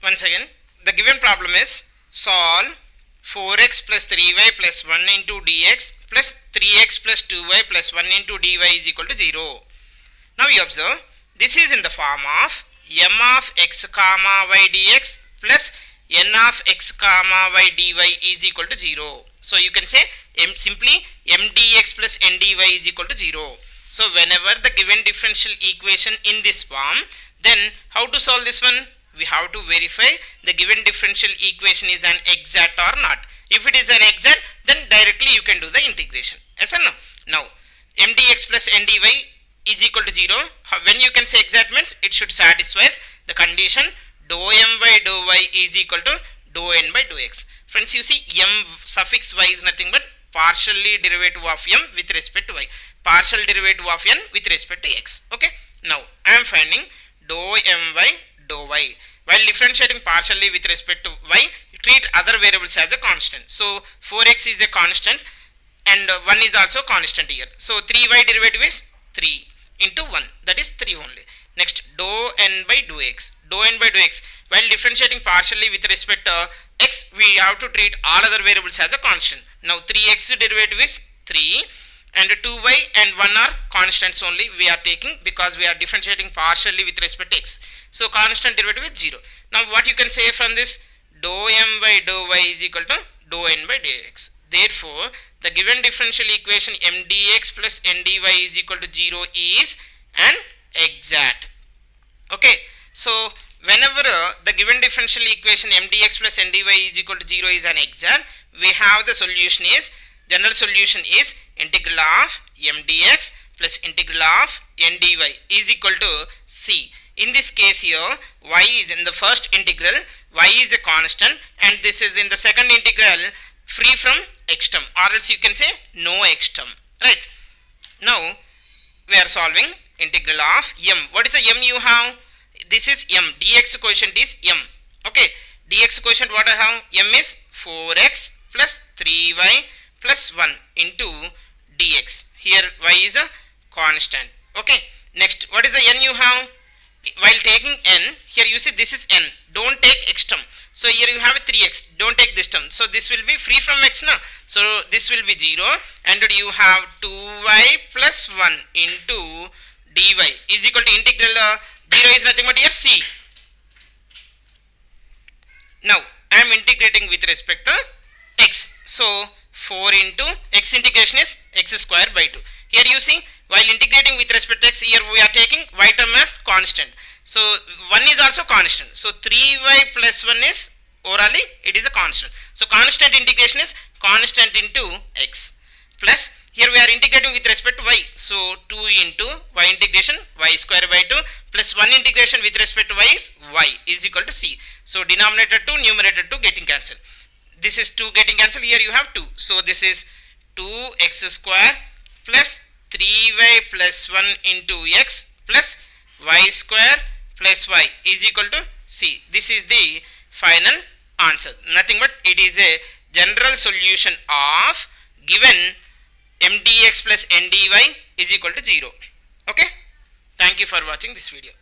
once again, the given problem is solve 4x plus 3y plus 1 into dx plus 3x plus 2y plus 1 into dy is equal to 0. Now you observe, this is in the form of m of x comma y dx plus n of x comma y dy is equal to 0. So you can say simply m dx plus n dy is equal to 0. So whenever the given differential equation in this form, then how to solve this one? We have to verify the given differential equation is an exact or not. If it is an exact, then directly you can do the integration. Yes or no? Now m dx plus n dy is equal to 0. When you can say exact means it should satisfy the condition dou m by dou y is equal to dou n by dou x. Friends, you see m suffix y is nothing but partially derivative of m with respect to y, partial derivative of n with respect to x. Okay. Now I am finding dou m by dou y. While differentiating partially with respect to y, you treat other variables as a constant. So 4x is a constant and 1 is also constant here. So 3y derivative is 3 into 1, that is 3 only. Next, dou n by dou x. Dou n by dou x. While differentiating partially with respect to x, we have to treat all other variables as a constant. Now 3x derivative is 3 and 2y and 1 are constants only we are taking because we are differentiating partially with respect to x. So constant derivative is 0. Now what you can say from this? Dou m by dou y is equal to dou n by dx. Therefore, the given differential equation m dx plus n dy is equal to 0 is an exact. Okay. So whenever the given differential equation m dx plus n dy is equal to 0 is an exact, we have the solution is, general solution is integral of m dx plus integral of n dy is equal to c. In this case here, y is in the first integral, y is a constant and this is in the second integral free from x term, or else you can say no x term, right? Now we are solving integral of m. What is the m you have? This is m. Dx quotient is m. Okay. Dx quotient what I have? M is 4x plus 3y plus 1 into dx. Here y is a constant. Okay. Next, what is the n you have? While taking n, here you see this is n. Don't take x term. So here you have a 3x. Don't take this term. So this will be free from x now. So this will be 0 and you have 2y plus 1 into dy is equal to integral 0 is nothing but here c. Now I am integrating with respect to x. So 4 into x integration is x square by 2. Here you see, while integrating with respect to x, here we are taking y term as constant. So 1 is also constant. So 3y plus 1 is orally it is a constant. So constant integration is constant into x plus here we are integrating with respect to y. So 2 into y integration y square by 2 plus 1 integration with respect to y is y is equal to c. So denominator 2, numerator 2 getting cancelled. This is 2 getting cancelled. Here you have 2. So this is 2x square plus 3y plus 1 into x plus y square plus y is equal to c. This is the final answer. Nothing but it is a general solution of given m dx plus n dy is equal to 0. Okay. Thank you for watching this video.